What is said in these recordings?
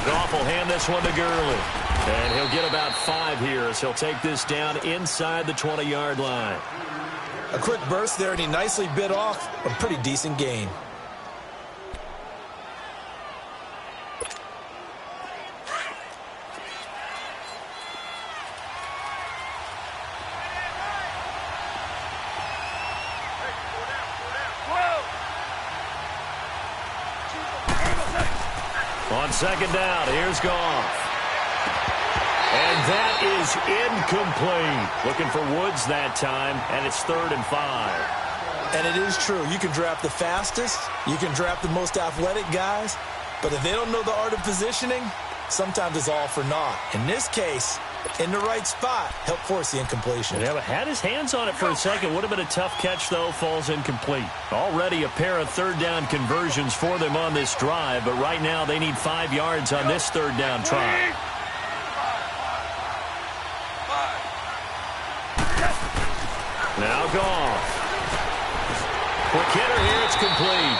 Goff will hand this one to Gurley. And he'll get about 5 here as he'll take this down inside the 20-yard line. A quick burst there, and he nicely bit off a pretty decent gain. On second down, here's Goff. And that is incomplete. Looking for Woods that time, and it's 3rd and 5. And it is true. You can draft the fastest. You can draft the most athletic guys. But if they don't know the art of positioning, sometimes it's all for naught. In this case, in the right spot, help force the incompletion. Yeah, but had his hands on it for a second. Would have been a tough catch, though. Falls incomplete. Already a pair of 3rd down conversions for them on this drive, but right now they need 5 yards on this 3rd down try. Now Goff. Quick hitter here, it's complete.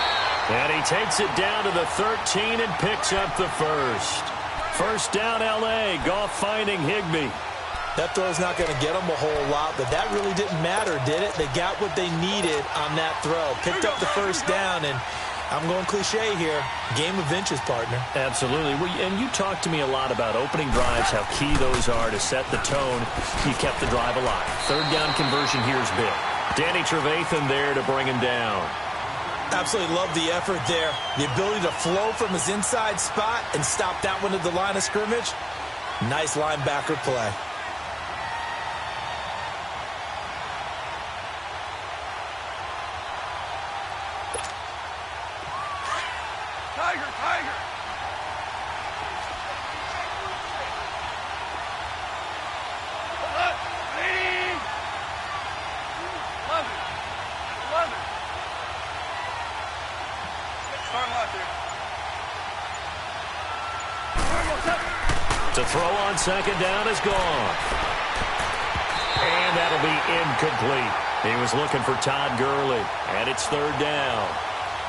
And he takes it down to the 13 and picks up the first. First down, L.A. Goff finding Higbee. That throw's not going to get them a whole lot, but that really didn't matter, did it? They got what they needed on that throw. Picked up the first down, and I'm going cliche here. Game of inches, partner. Absolutely. And you talked to me a lot about opening drives, how key those are to set the tone. You kept the drive alive. 3rd down conversion here is big. Danny Trevathan there to bring him down. Absolutely love the effort there. The ability to flow from his inside spot and stop that one at the line of scrimmage. Nice linebacker play. Tiger! To throw on second down is gone. And that'll be incomplete. He was looking for Todd Gurley, and it's 3rd down.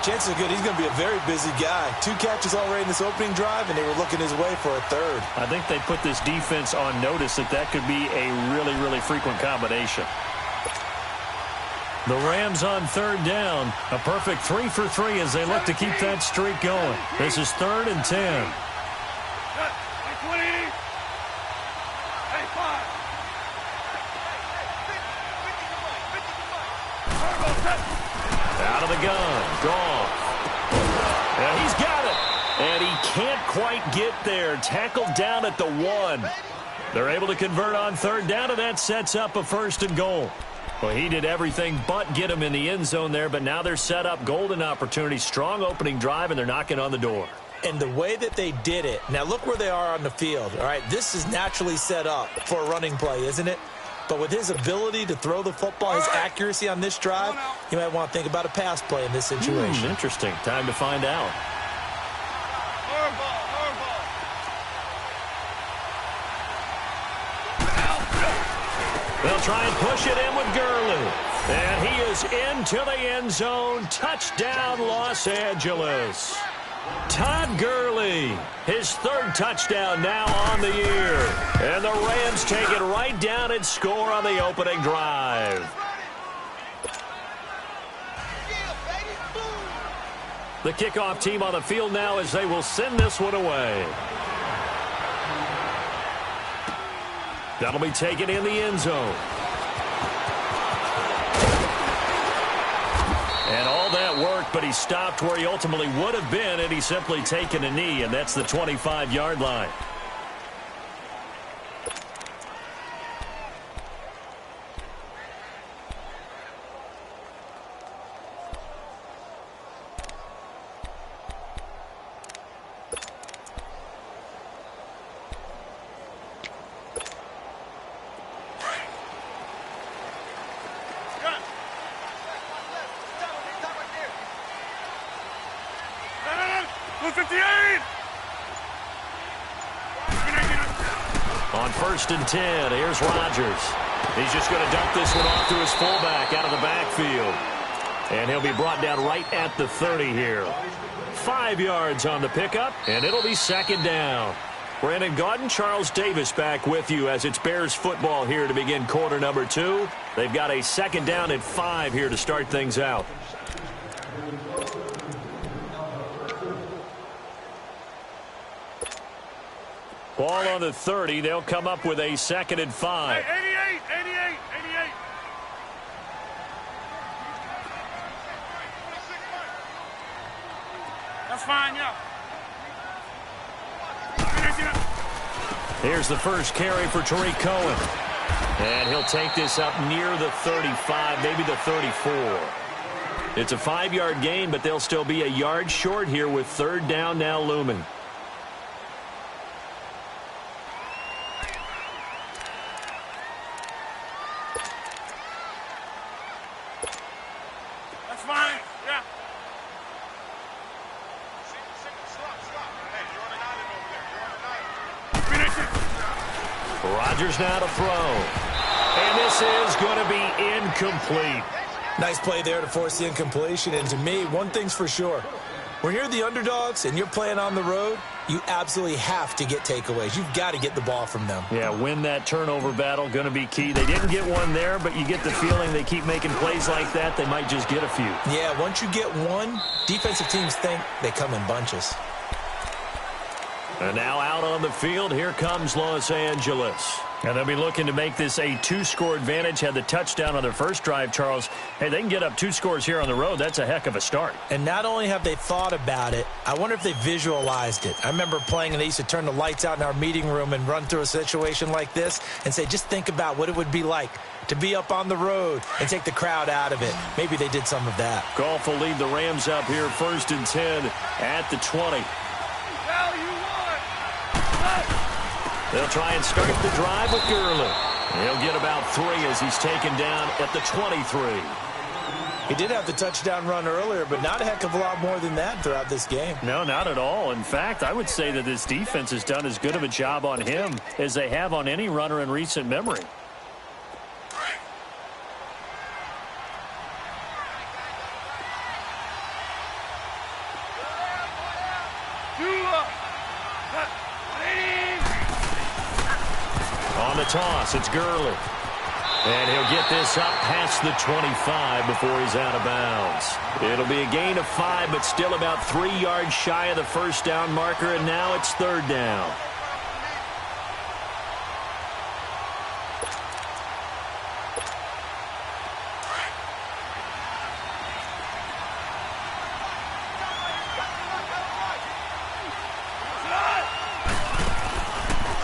Chances are good he's going to be a very busy guy. 2 catches already in this opening drive, and they were looking his way for a 3rd. I think they put this defense on notice that could be a really, really frequent combination. The Rams on 3rd down. A perfect 3 for 3 as they look to keep that streak going. This is 3rd and 10. Out of the gun, Goff. And he's got it. And he can't quite get there. Tackled down at the 1. They're able to convert on 3rd down, and that sets up a 1st and goal. Well, he did everything but get him in the end zone there, but now they're set up. Golden opportunity, strong opening drive, and they're knocking on the door. And the way that they did it, now look where they are on the field. All right, this is naturally set up for a running play, isn't it? But with his ability to throw the football, his accuracy on this drive, you might want to think about a pass play in this situation. Interesting. Time to find out. They'll try and push it in with Gurley. And he is into the end zone. Touchdown, Los Angeles. Todd Gurley, his 3rd touchdown now on the year. And the Rams take it right down and score on the opening drive. The kickoff team on the field now as they will send this one away. That'll be taken in the end zone. And all that work, but he stopped where he ultimately would have been, and he's simply taken a knee, and that's the 25-yard line. On 1st and 10, here's Rodgers. He's just going to dump this one off to his fullback out of the backfield. And he'll be brought down right at the 30 here. 5 yards on the pickup, and it'll be second down. Brandon Gaudin, Charles Davis back with you as it's Bears football here to begin quarter number 2. They've got a second down at 5 here to start things out. Ball on the 30. They'll come up with a second and 5. Hey, 88. That's fine, yeah. Here's the first carry for Tariq Cohen. And he'll take this up near the 35, maybe the 34. It's a 5-yard gain, but they'll still be a yard short here with third down now looming. That's fine, yeah. Rodgers now to throw. And this is going to be incomplete. Nice play there to force the incompletion. And to me, one thing's for sure. When you're the underdogs and you're playing on the road, you absolutely have to get takeaways. You've got to get the ball from them. Yeah, win that turnover battle, going to be key. They didn't get one there, but you get the feeling they keep making plays like that, they might just get a few. Yeah, once you get one, defensive teams think they come in bunches. And now out on the field, here comes Los Angeles. And they'll be looking to make this a 2-score advantage. Had the touchdown on their first drive, Charles. Hey, they can get up 2 scores here on the road. That's a heck of a start. And not only have they thought about it, I wonder if they visualized it. I remember playing, and they used to turn the lights out in our meeting room and run through a situation like this and say, just think about what it would be like to be up on the road and take the crowd out of it. Maybe they did some of that. Goff will lead the Rams up here, 1st and 10 at the 20. They'll try and start the drive with Gurley. He'll get about 3 as he's taken down at the 23. He did have the touchdown run earlier, but not a heck of a lot more than that throughout this game. No, not at all. In fact, I would say that this defense has done as good of a job on him as they have on any runner in recent memory. On the toss, it's Gurley. And he'll get this up past the 25 before he's out of bounds. It'll be a gain of 5, but still about 3 yards shy of the first down marker, and now it's third down.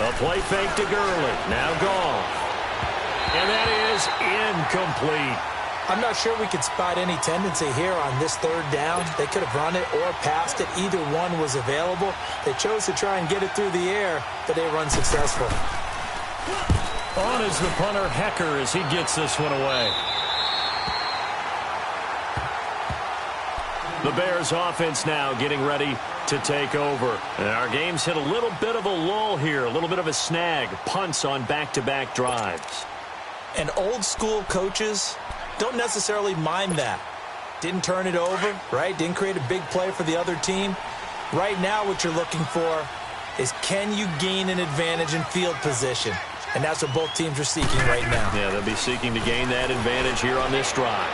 A play fake to Gurley. Now Goff. And that is incomplete. I'm not sure we could spot any tendency here on this third down. They could have run it or passed it. Either one was available. They chose to try and get it through the air, but they were unsuccessful. On is the punter, Hecker, as he gets this one away. The Bears offense now getting ready to take over. And our game's hit a little bit of a lull here, a little bit of a snag. Punts on back-to-back drives. And old-school coaches don't necessarily mind that. Didn't turn it over, right? Didn't create a big play for the other team. Right now what you're looking for is, can you gain an advantage in field position? And that's what both teams are seeking right now. Yeah, they'll be seeking to gain that advantage here on this drive.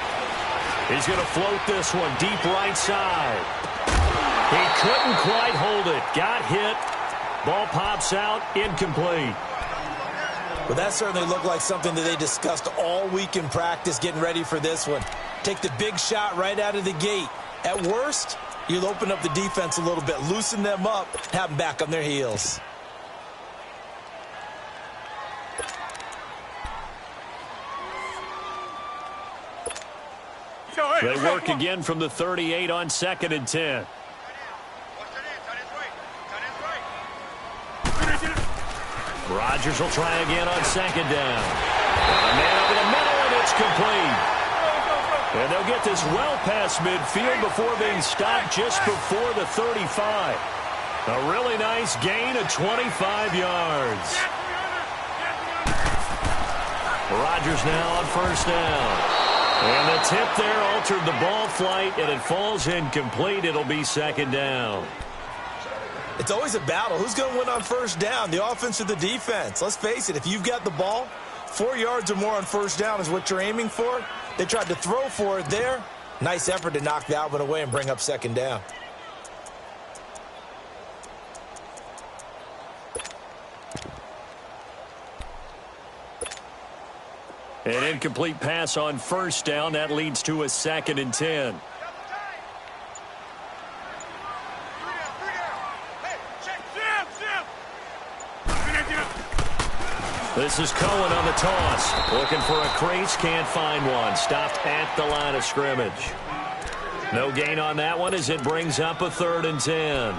He's going to float this one deep right side. He couldn't quite hold it. Got hit. Ball pops out. Incomplete. Well, that certainly looked like something that they discussed all week in practice getting ready for this one. Take the big shot right out of the gate. At worst, you'll open up the defense a little bit, loosen them up, have them back on their heels. They work again from the 38 on 2nd and 10. Rodgers will try again on 2nd down. A man over the middle, and it's complete. And they'll get this well past midfield before being stopped just before the 35. A really nice gain of 25 yards. Rodgers now on 1st down. And the tip there altered the ball flight, and it falls incomplete. It'll be second down. It's always a battle. Who's going to win on first down, the offense or the defense? Let's face it, if you've got the ball, 4 yards or more on first down is what you're aiming for. They tried to throw for it there. Nice effort to knock that one away and bring up second down. An incomplete pass on first down. That leads to a 2nd and 10. This is Cohen on the toss. Looking for a crease, can't find one. Stopped at the line of scrimmage. No gain on that one as it brings up a 3rd and 10.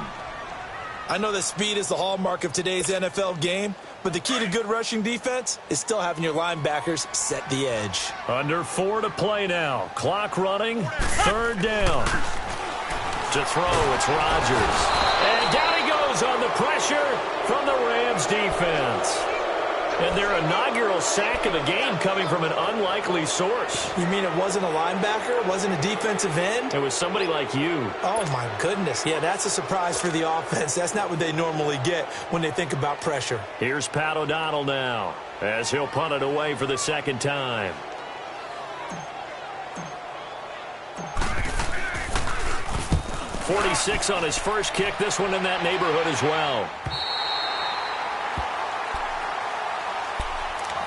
I know that speed is the hallmark of today's NFL game, but the key to good rushing defense is still having your linebackers set the edge. Under 4 to play now. Clock running. 3rd down. To throw, it's Rodgers. And down he goes on the pressure from the Rams defense. And their inaugural sack of the game coming from an unlikely source. You mean it wasn't a linebacker? It wasn't a defensive end? It was somebody like you. Oh, my goodness. Yeah, that's a surprise for the offense. That's not what they normally get when they think about pressure. Here's Pat O'Donnell now as he'll punt it away for the 2nd time. .46 on his first kick. This one in that neighborhood as well.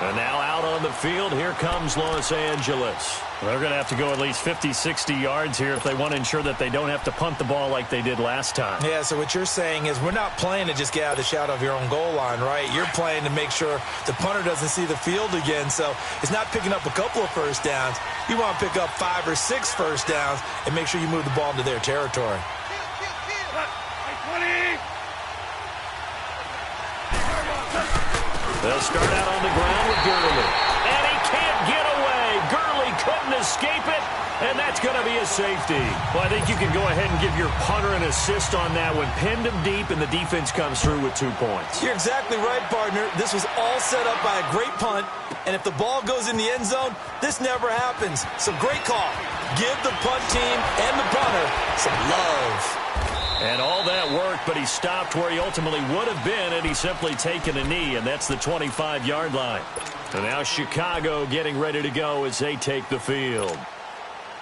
And now out on the field, here comes Los Angeles. They're going to have to go at least 50, 60 yards here if they want to ensure that they don't have to punt the ball like they did last time. Yeah, so what you're saying is we're not playing to just get out of the shadow of your own goal line, right? You're playing to make sure the punter doesn't see the field again. So it's not picking up a couple of first downs. You want to pick up 5 or 6 first downs and make sure you move the ball into their territory. They'll start out on the ground with Gurley. And he can't get away. Gurley couldn't escape it, and that's going to be a safety. Well, I think you can go ahead and give your punter an assist on that one. Pinned him deep, and the defense comes through with 2 points. You're exactly right, partner. This was all set up by a great punt, and if the ball goes in the end zone, this never happens. So great call. Give the punt team and the punter some love. And all that worked, but he stopped where he ultimately would have been, and he's simply taken a knee, and that's the 25-yard line. And now Chicago getting ready to go as they take the field.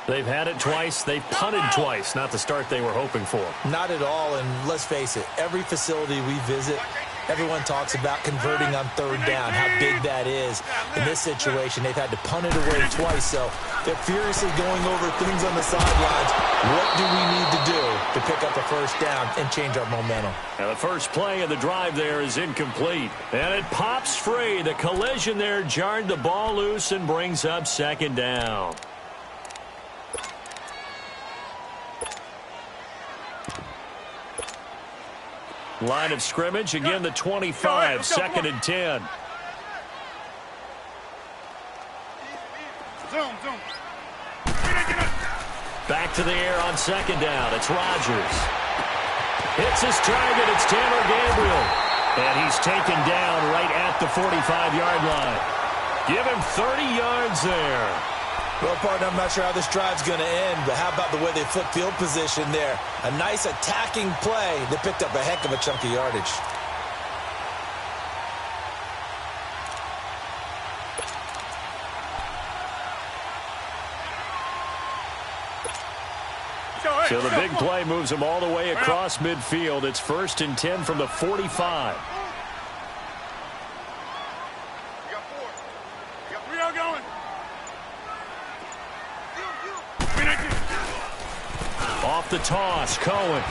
They've had it twice. They've punted twice. Not the start they were hoping for. Not at all, and let's face it, every facility we visit, everyone talks about converting on 3rd down, how big that is. In this situation, they've had to punt it away twice, so they're furiously going over things on the sidelines. What do we need to do to pick up a first down and change our momentum? Now the first play of the drive there is incomplete. And it pops free. The collision there jarred the ball loose and brings up 2nd down. Line of scrimmage, again the 25, 2nd and 10. Zoom. Back to the air on 2nd down. It's Rodgers. Hits his target. It's Taylor Gabriel. And he's taken down right at the 45-yard line. Give him 30 yards there. Well, partner, I'm not sure how this drive's going to end, but how about the way they flip field position there? A nice attacking play. They picked up a heck of a chunk of yardage. So the big play moves him all the way across midfield. It's 1st and 10 from the 45. Off the toss, Cohen.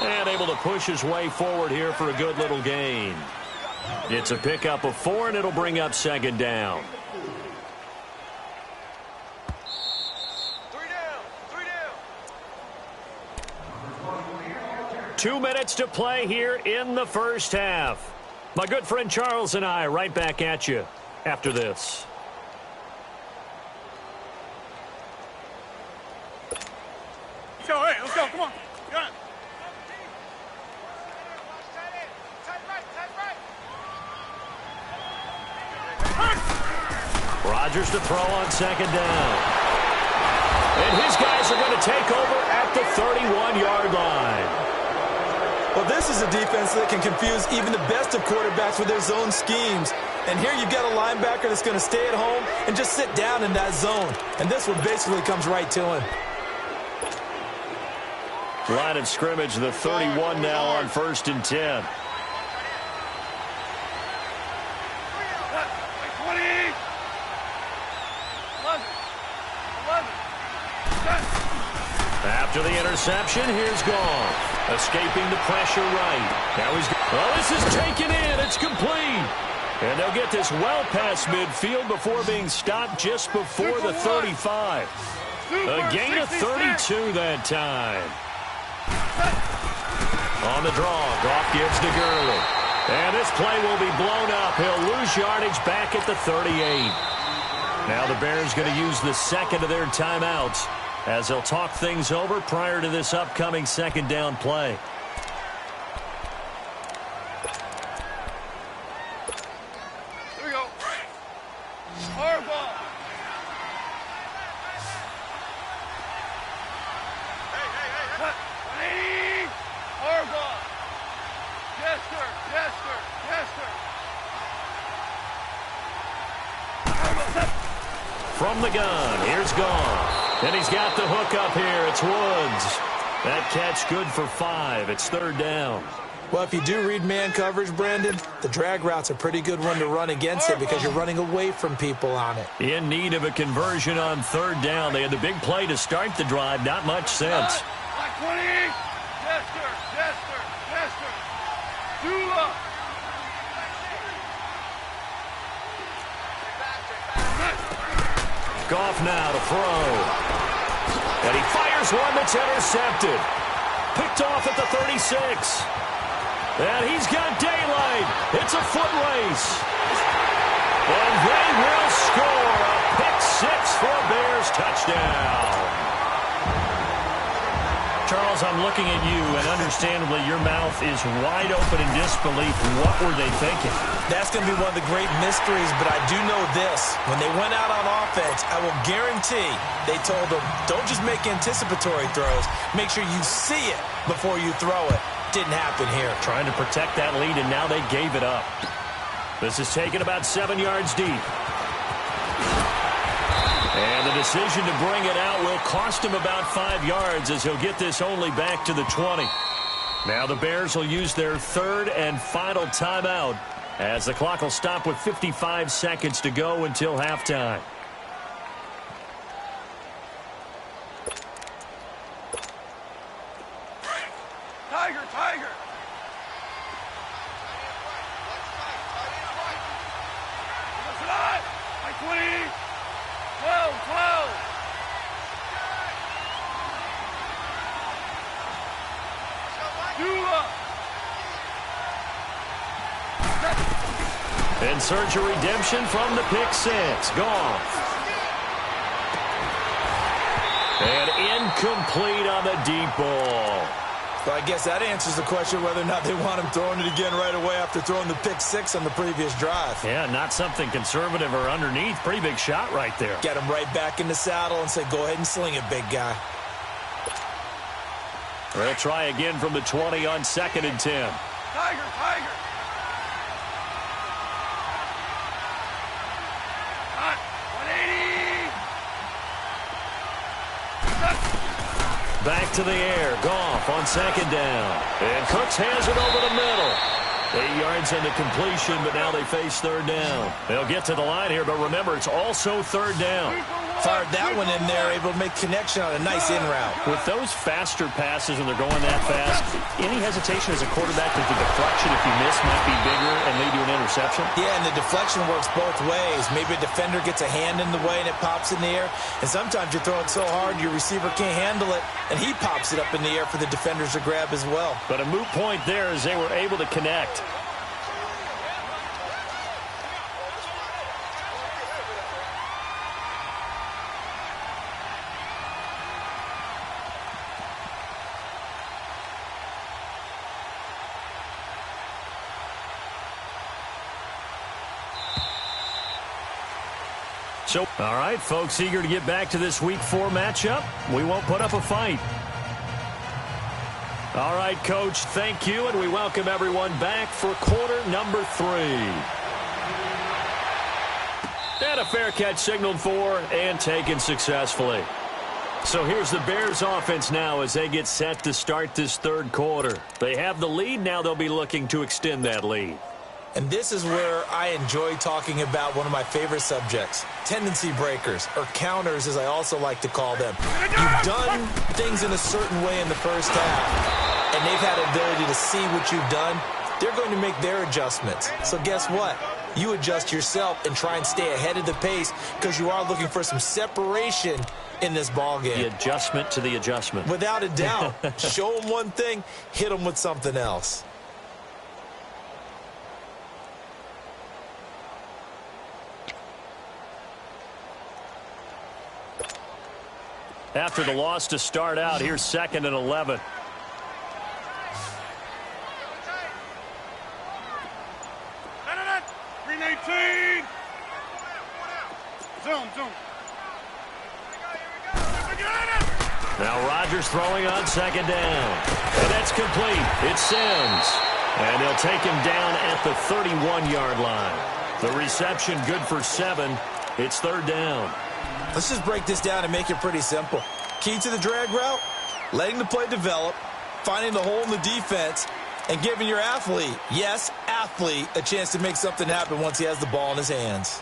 And able to push his way forward here for a good little gain. It's a pickup of 4, and it'll bring up 2nd down. 2 minutes to play here in the first half. My good friend Charles and I right back at you after this. Hey, let's go. Come on. Got it. Rodgers to throw on second down. And his guys are going to take over at the 31-yard line. Well, this is a defense that can confuse even the best of quarterbacks with their zone schemes. And here you've got a linebacker that's going to stay at home and just sit down in that zone. And this one basically comes right to him. Line of scrimmage, the 31 now on 1st and 10. After the interception, here's Goff. Escaping the pressure right. Now he's... Well, this is taken in. It's complete. And they'll get this well past midfield before being stopped just before the 35. A gain of 32 that time. On the draw, Goff gives to Gurley. And this play will be blown up. He'll lose yardage back at the 38. Now the Bears going to use the second of their timeouts as they'll talk things over prior to this upcoming second down play. Here we go. Hard ball. Hey. Hard ball. Yes, sir. Yes, sir. Yes, sir. From the gun, here's Goff. And he's got the hook up here. It's Woods. That catch good for 5. It's 3rd down. Well, if you do read man coverage, Brandon, the drag route's a pretty good one to run against it because you're running away from people on it. In need of a conversion on 3rd down. They had the big play to start the drive. Not much sense. Like 20. Yes, sir. Yes, sir. Yes, sir. Do up. Goff now to throw. And he fires one that's intercepted. Picked off at the 36. And he's got daylight. It's a foot race. And they will score a pick-6 for a Bears touchdown. Charles, I'm looking at you, and understandably, your mouth is wide open in disbelief. What were they thinking? That's going to be one of the great mysteries, but I do know this. When they went out on offense, I will guarantee they told them, don't just make anticipatory throws. Make sure you see it before you throw it. Didn't happen here. Trying to protect that lead, and now they gave it up. This is taken about 7 yards deep. And the decision to bring it out will cost him about 5 yards as he'll get this only back to the 20. Now the Bears will use their 3rd and final timeout as the clock will stop with 55 seconds to go until halftime. Tiger, Tiger. Like 20. 12, 12. And search a redemption from the pick-6. Goff. And incomplete on the deep ball. So I guess that answers the question whether or not they want him throwing it again right away after throwing the pick-6 on the previous drive. Yeah, not something conservative or underneath. Pretty big shot right there. Get him right back in the saddle and say, go ahead and sling it, big guy. They'll try again from the 20 on 2nd and 10. Tiger, Tiger. Hot. 180. Back to the air. Goff on 2nd down. And Cooks has it over the middle. 8 yards on the completion, but now they face 3rd down. They'll get to the line here, but remember, it's also 3rd down. Fired that one in there, able to make connection on a nice in route. With those faster passes when they're going that fast, any hesitation as a quarterback that the deflection, if you miss, might be bigger and lead to an interception? Yeah, and the deflection works both ways. Maybe a defender gets a hand in the way and it pops in the air. And sometimes you throw it so hard your receiver can't handle it, and he pops it up in the air for the defenders to grab as well. But a moot point there as they were able to connect. So, all right, folks, eager to get back to this Week 4 matchup. We won't put up a fight. All right, Coach, thank you, and we welcome everyone back for quarter number 3. And a fair catch signaled for and taken successfully. So here's the Bears offense now as they get set to start this third quarter. They have the lead. Now they'll be looking to extend that lead. And this is where I enjoy talking about one of my favorite subjects, tendency breakers, or counters as I also like to call them. You've done things in a certain way in the first half, and they've had the ability to see what you've done. They're going to make their adjustments. So guess what? You adjust yourself and try and stay ahead of the pace because you are looking for some separation in this ball game. The adjustment to the adjustment. Without a doubt. Show them one thing, hit them with something else. After the loss to start out, here's 2nd and 11. Zoom. Now Rodgers throwing on 2nd down. And that's complete. It's Sims. And they'll take him down at the 31-yard line. The reception good for 7. It's 3rd down. Let's just break this down and make it pretty simple. Key to the drag route, letting the play develop, finding the hole in the defense, and giving your athlete, yes, athlete, a chance to make something happen once he has the ball in his hands.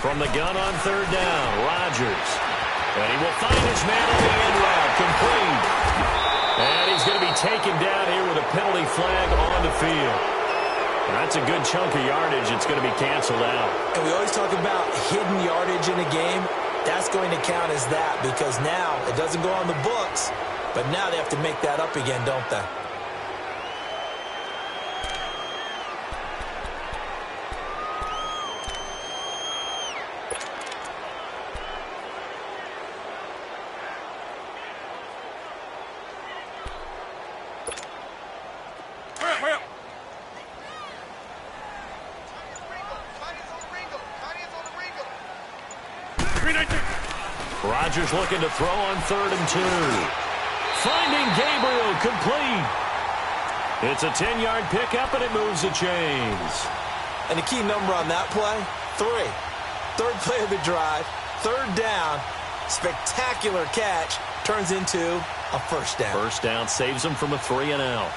From the gun on 3rd down, Rodgers. And he will find his man on the end route, complete. And he's going to be taken down here with a penalty flag on the field. That's a good chunk of yardage. It's going to be canceled out. And we always talk about hidden yardage in a game. That's going to count as that because now it doesn't go on the books, but now they have to make that up again, don't they? Rodgers looking to throw on 3rd and 2. Finding Gabriel, complete. It's a 10-yard pickup, and it moves the chains. And the key number on that play, 3. 3rd play of the drive, 3rd down, spectacular catch, turns into a 1st down. 1st down saves them from a 3-and-out.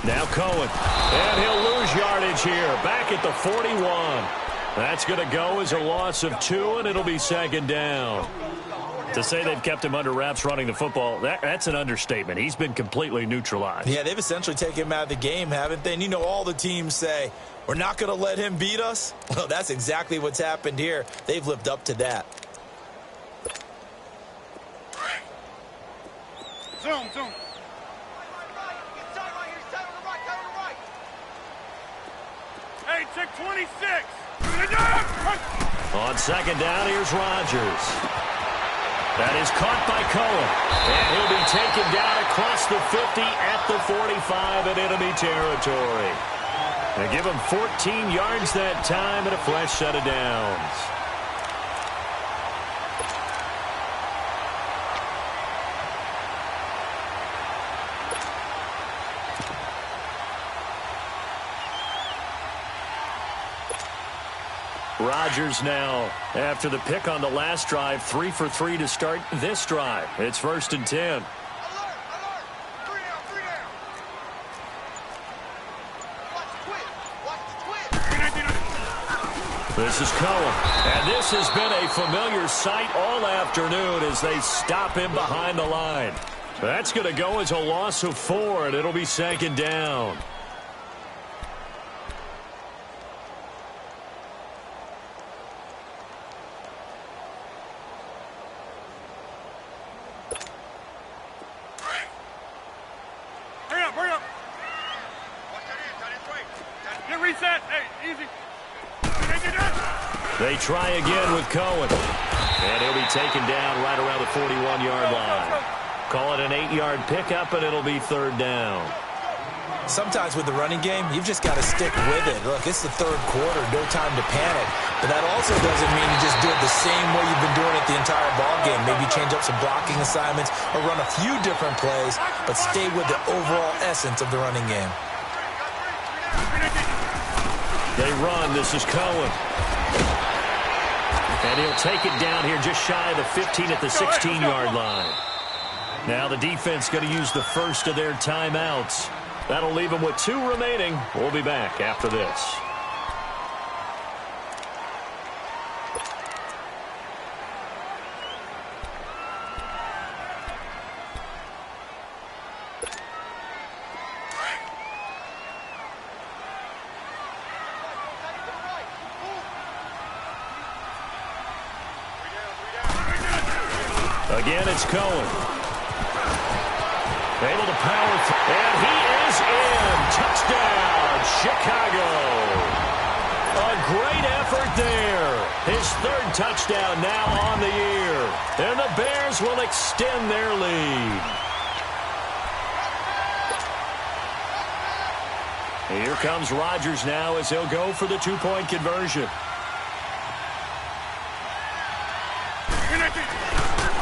Now Cohen, and he'll lose yardage here, back at the 41. That's going to go as a loss of 2, and it'll be 2nd down. To say they've kept him under wraps running the football, that's an understatement. He's been completely neutralized. Yeah, they've essentially taken him out of the game, haven't they? And you know all the teams say, we're not going to let him beat us. Well, that's exactly what's happened here. They've lived up to that. Zoom. Hey, check 26. On 2nd down, here's Rodgers. That is caught by Cohen. And he'll be taken down across the 50 at the 45 in enemy territory. They give him 14 yards that time and a fresh set of downs. Rodgers now, after the pick on the last drive, 3 for 3 to start this drive. It's 1st and 10. Alert! 3 down. Watch the twist. This is Cohen. And this has been a familiar sight all afternoon as they stop him behind the line. That's going to go as a loss of 4, and it'll be 2nd down. Reset. Hey, easy. They try again with Cohen. And he'll be taken down right around the 41-yard line. Call it an 8-yard pickup, and it'll be third down. Sometimes with the running game, you've just got to stick with it. Look, it's the third quarter, no time to panic. But that also doesn't mean you just do it the same way you've been doing it the entire ball game. Maybe change up some blocking assignments or run a few different plays, but stay with the overall essence of the running game. They run. This is Cohen. And he'll take it down here just shy of the 15 at the 16-yard line. Now the defense going to use the first of their timeouts. That'll leave them with 2 remaining. We'll be back after this. Again, it's Cohen. Able to power through. And he is in. Touchdown, Chicago. A great effort there. His 3rd touchdown now on the year. And the Bears will extend their lead. Here comes Rodgers now as he'll go for the 2-point conversion.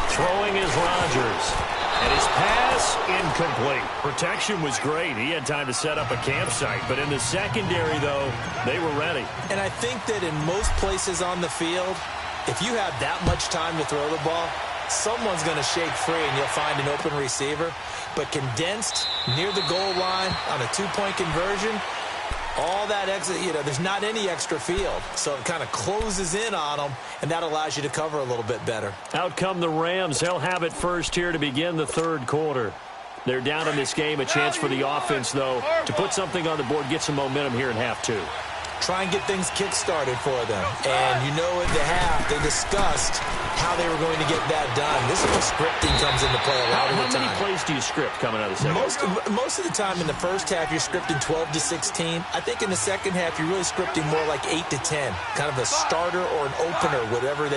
Throwing is Rodgers. And his pass incomplete. Protection was great. He had time to set up a campsite. But in the secondary, though, they were ready. And I think that in most places on the field, if you have that much time to throw the ball, someone's going to shake free and you'll find an open receiver. But condensed near the goal line on a 2-point conversion, all that exit, there's not any extra field. So it kind of closes in on them, and that allows you to cover a little bit better. Out come the Rams. They'll have it first here to begin the third quarter. They're down in this game. A chance for the offense, though, to put something on the board, get some momentum here in half 2. Try and get things kick-started for them. And at the half, they discussed how they were going to get that done. This is where scripting comes into play a lot of the time. How many plays do you script coming out of the second? Most of the time in the first half, you're scripting 12 to 16. I think in the second half, you're really scripting more like 8 to 10. Kind of a starter or an opener, whatever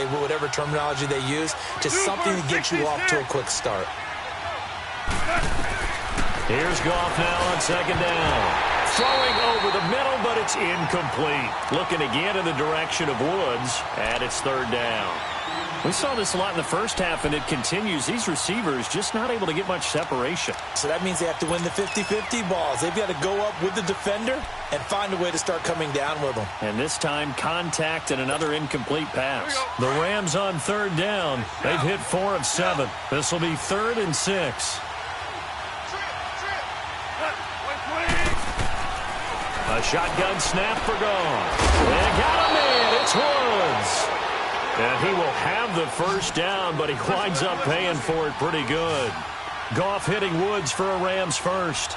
terminology they use. Just something to get you off to a quick start. Here's Goff now on second down. Throwing over the middle, but it's incomplete. Looking again in the direction of Woods, and it's third down. We saw this a lot in the first half, and it continues. These receivers just not able to get much separation. So that means they have to win the 50-50 balls. They've got to go up with the defender and find a way to start coming down with them. And this time, contact and another incomplete pass. The Rams on third down. They've hit 4 of 7. This will be 3rd and 6. A shotgun snap for Goff. They got him in. It's Woods. And he will have the first down, but he winds up paying for it pretty good. Goff hitting Woods for a Rams first.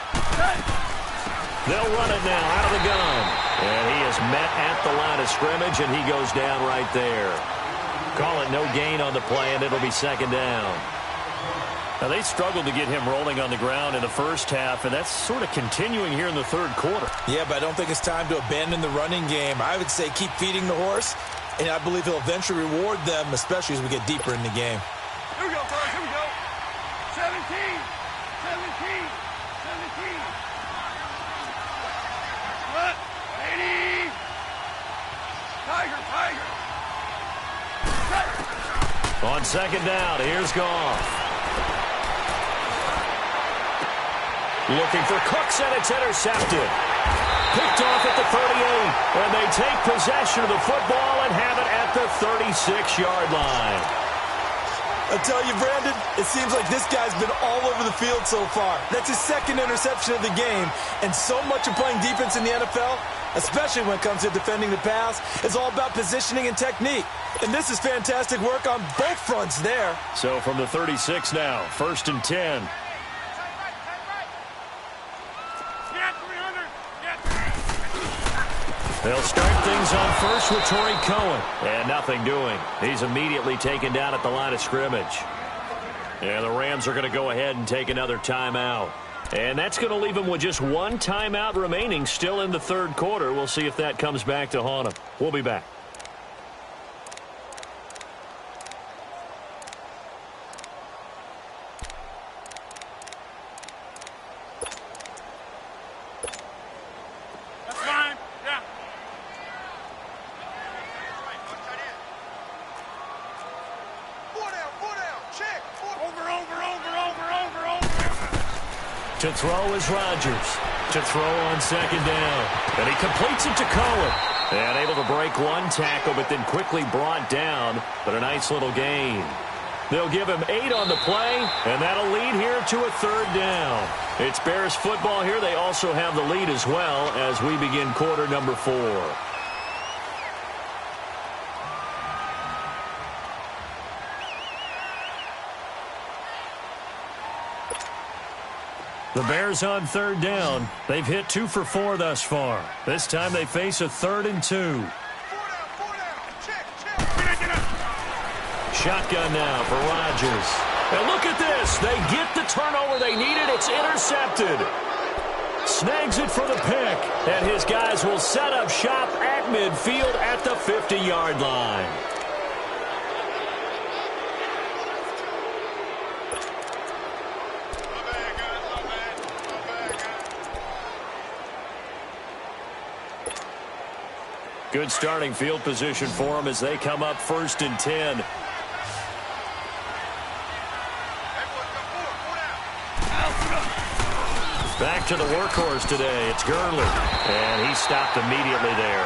They'll run it now out of the gun. And he is met at the line of scrimmage, and he goes down right there. Call it no gain on the play, and it'll be second down. Now, they struggled to get him rolling on the ground in the first half, and that's sort of continuing here in the third quarter. Yeah, but I don't think it's time to abandon the running game. I would say keep feeding the horse, and I believe he'll eventually reward them, especially as we get deeper in the game. Here we go, fellas. Here we go. 17. 17. 17. What? 80. Tiger. Set. On second down, here's Goff. Looking for Cooks, and it's intercepted. Picked off at the 38, and they take possession of the football and have it at the 36-yard line. I tell you, Brandon, it seems like this guy's been all over the field so far. That's his 2nd interception of the game, and so much of playing defense in the NFL, especially when it comes to defending the pass, is all about positioning and technique. And this is fantastic work on both fronts there. So from the 36 now, 1st and 10. They'll start things on first with Torrey Cohen. And nothing doing. He's immediately taken down at the line of scrimmage. And the Rams are going to go ahead and take another timeout. And that's going to leave him with just one timeout remaining still in the third quarter. We'll see if that comes back to haunt him. We'll be back. That's fine. Yeah. Four down. Check. Over. To throw is Rodgers. To throw on second down. And he completes it to Cohen. And able to break one tackle, but then quickly brought down. But a nice little gain. They'll give him 8 on the play, and that'll lead here to a third down. It's Bears football here. They also have the lead as well as we begin quarter number 4. The Bears on third down. They've hit 2 for 4 thus far. This time they face a 3rd and 2. 4 down. Check. Shotgun now for Rodgers. And look at this. They get the turnover they needed. It's intercepted. Snags it for the pick. And his guys will set up shop at midfield at the 50-yard line. Good starting field position for them as they come up 1st and 10. Back to the workhorse today. It's Gurley. And he stopped immediately there.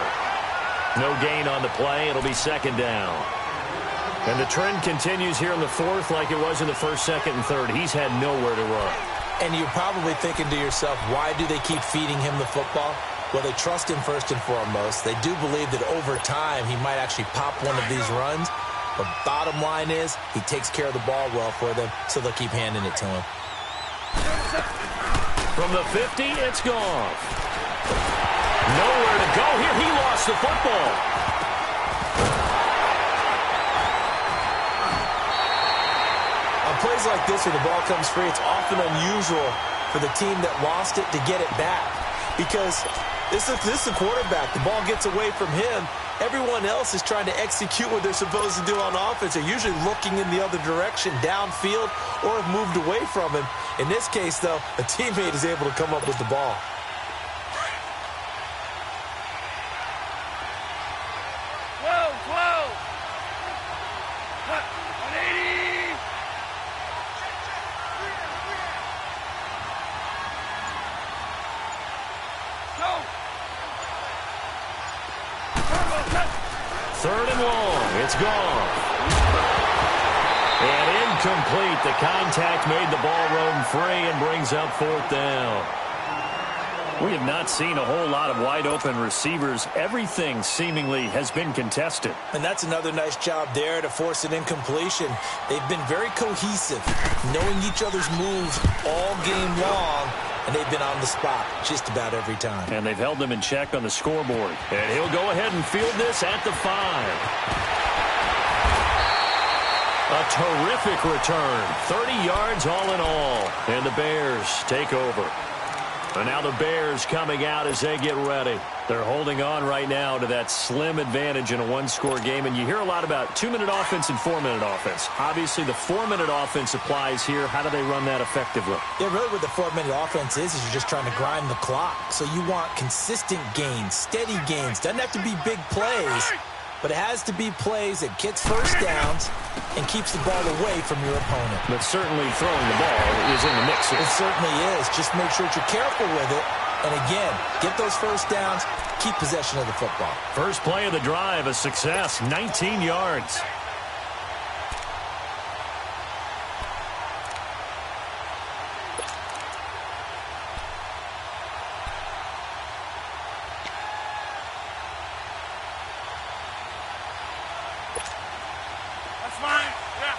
No gain on the play. It'll be 2nd down. And the trend continues here in the 4th like it was in the 1st, 2nd, and 3rd. He's had nowhere to run. And you're probably thinking to yourself, why do they keep feeding him the football? Well, they trust him first and foremost. They do believe that over time he might actually pop one of these runs. But bottom line is he takes care of the ball well for them, so they'll keep handing it to him. From the 50, it's gone. Nowhere to go here. He lost the football. On plays like this where the ball comes free, it's often unusual for the team that lost it to get it back. Because this is a quarterback. The ball gets away from him. Everyone else is trying to execute what they're supposed to do on offense. They're usually looking in the other direction, downfield, or have moved away from him. In this case, though, a teammate is able to come up with the ball. Whoa. 180. Go. 3rd and long. It's gone. And incomplete. The contact made the ball roam free and brings up 4th down. We have not seen a whole lot of wide-open receivers. Everything seemingly has been contested. And that's another nice job there to force an incompletion. They've been very cohesive, knowing each other's moves all game long, and they've been on the spot just about every time. And they've held them in check on the scoreboard. And he'll go ahead and field this at the 5. A terrific return. 30 yards all in all. And the Bears take over. And now the Bears coming out as they get ready. They're holding on right now to that slim advantage in a one-score game. And you hear a lot about 2-minute offense and 4-minute offense. Obviously, the 4-minute offense applies here. How do they run that effectively? Yeah, really what the 4-minute offense is you're just trying to grind the clock. So you want consistent gains, steady gains. Doesn't have to be big plays, but it has to be plays that gets first downs and keeps the ball away from your opponent. But certainly throwing the ball is in the mix here. It certainly is. Just make sure that you're careful with it. And again, get those first downs, keep possession of the football. First play of the drive, a success, 19 yards. That's fine. Yeah.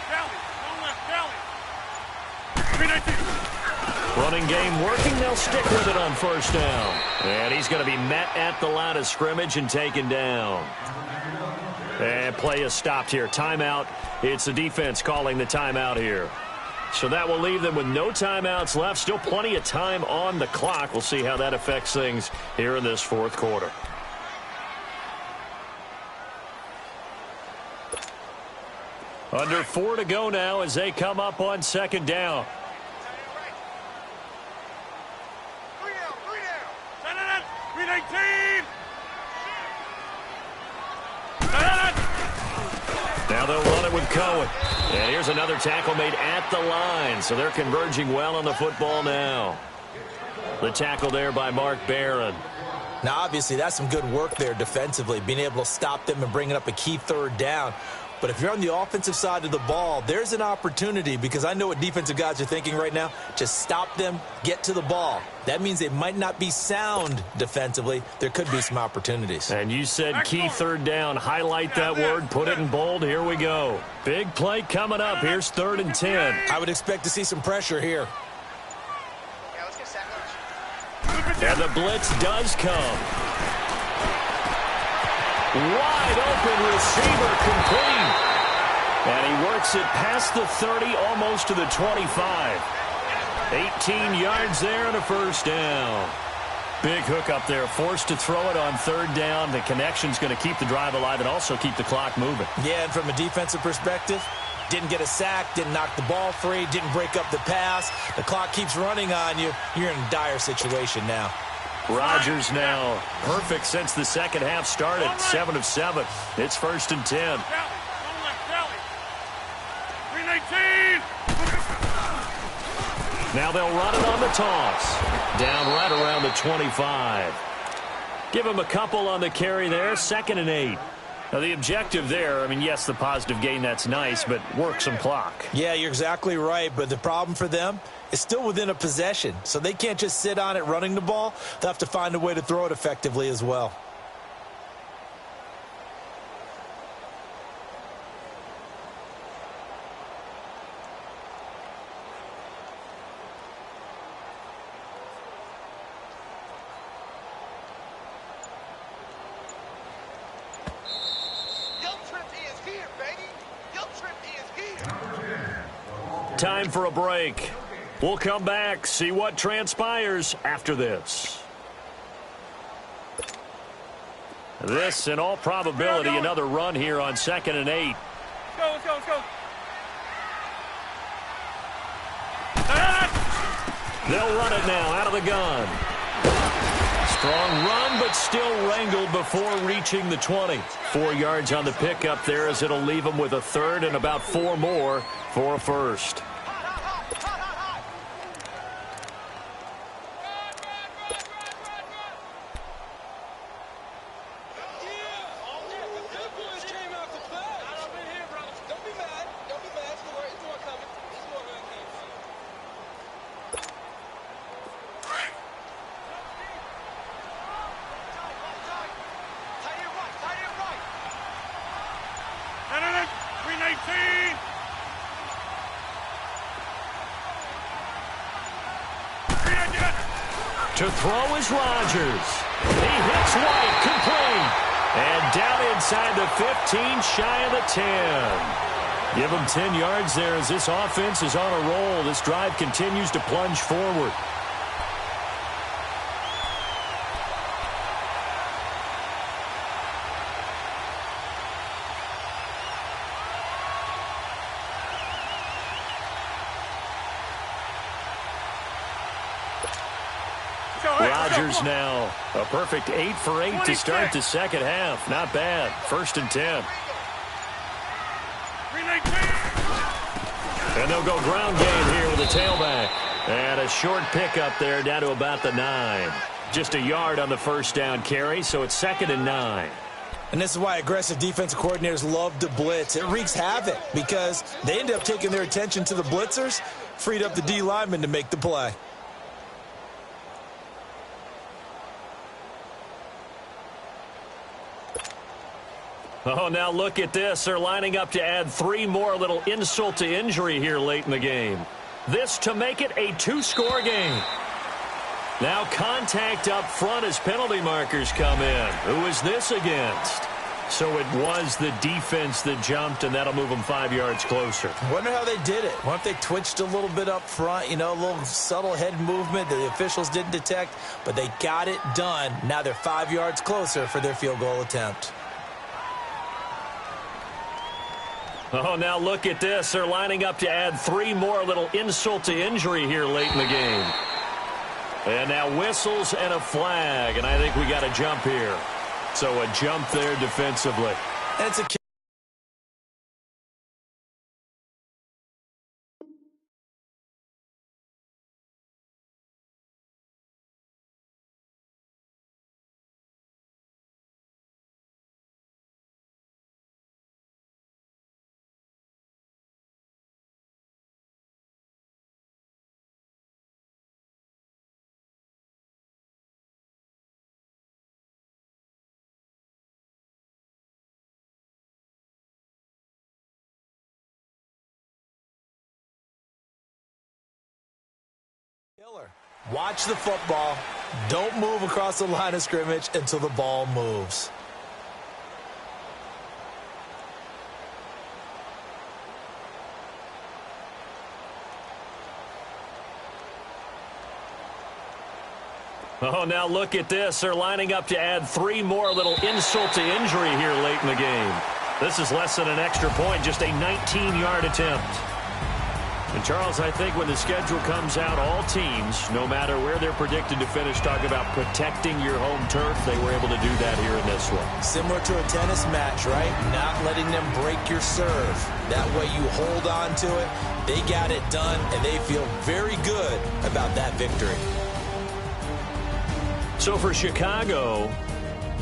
Belly. Don't left belly. 319. Running game working. They'll stick with it on first down. And he's going to be met at the line of scrimmage and taken down. And play is stopped here. Timeout. It's the defense calling the timeout here. So that will leave them with no timeouts left. Still plenty of time on the clock. We'll see how that affects things here in this fourth quarter. Under 4 to go now as they come up on second down. Now they'll run it with Cohen. And here's another tackle made at the line. So they're converging well on the football now. The tackle there by Mark Barron. Now, obviously, that's some good work there defensively, being able to stop them and bringing up a key third down. But if you're on the offensive side of the ball, there's an opportunity, because I know what defensive guys are thinking right now. Just stop them, get to the ball. That means they might not be sound defensively. There could be some opportunities. And you said key third down. Highlight that word. Put it in bold. Here we go. Big play coming up. Here's 3rd and 10. I would expect to see some pressure here. And the blitz does come. Wide open receiver complete. And he works it past the 30, almost to the 25. 18 yards there and a first down. Big hook up there. Forced to throw it on 3rd down. The connection's going to keep the drive alive and also keep the clock moving. Yeah, and from a defensive perspective, didn't get a sack, didn't knock the ball free, didn't break up the pass. The clock keeps running on you. You're in a dire situation now. Rodgers now perfect since the second half started. 7 of 7. It's 1st and 10. Now they'll run it on the toss. Down right around the 25. Give him a couple on the carry there. 2nd and 8. Now the objective there, I mean, yes, the positive gain, that's nice, but work some clock. Yeah, you're exactly right, but the problem for them is still within a possession, so they can't just sit on it running the ball. They'll have to find a way to throw it effectively as well. Time for a break. We'll come back, see what transpires after this. This, in all probability, another run here on 2nd and 8. Let's go. They'll run it now out of the gun. Strong run, but still wrangled before reaching the 20. 4 yards on the pickup there, as it'll leave them with a 3rd and about 4 more for a first. To throw is Rodgers. He hits White, complete. And down inside the 15, shy of the 10. Give him 10 yards there as this offense is on a roll. This drive continues to plunge forward. Rodgers now a perfect 8 for 8 to start the second half. Not bad. 1st and 10. And they'll go ground game here with a tailback. And a short pickup there down to about the 9. Just a yard on the first down carry, so it's 2nd and 9. And this is why aggressive defensive coordinators love to blitz. It wreaks havoc because they end up taking their attention to the blitzers, freed up the D lineman to make the play. Oh, now look at this. They're lining up to add 3 more, a little insult to injury here late in the game. This to make it a 2-score game. Now contact up front as penalty markers come in. Who is this against? So it was the defense that jumped, and that'll move them 5 yards closer. Wonder how they did it. What if they twitched a little bit up front, a little subtle head movement that the officials didn't detect, but they got it done. Now they're 5 yards closer for their field goal attempt. Oh, now look at this. They're lining up to add 3 more, little insult to injury here late in the game. And now whistles and a flag, and I think we got a jump here. So a jump there defensively. And it's a kick. Watch the football. Don't move across the line of scrimmage until the ball moves. Oh, now look at this. They're lining up to add 3 more, little insult to injury here late in the game. This is less than an extra point, just a 19-yard attempt. And, Charles, I think when the schedule comes out, all teams, no matter where they're predicted to finish, talk about protecting your home turf. They were able to do that here in this one. Similar to a tennis match, right? Not letting them break your serve. That way you hold on to it. They got it done, and they feel very good about that victory. So for Chicago,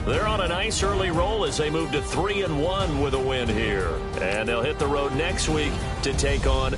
they're on a nice early roll as they move to 3-1 with a win here. And they'll hit the road next week to take on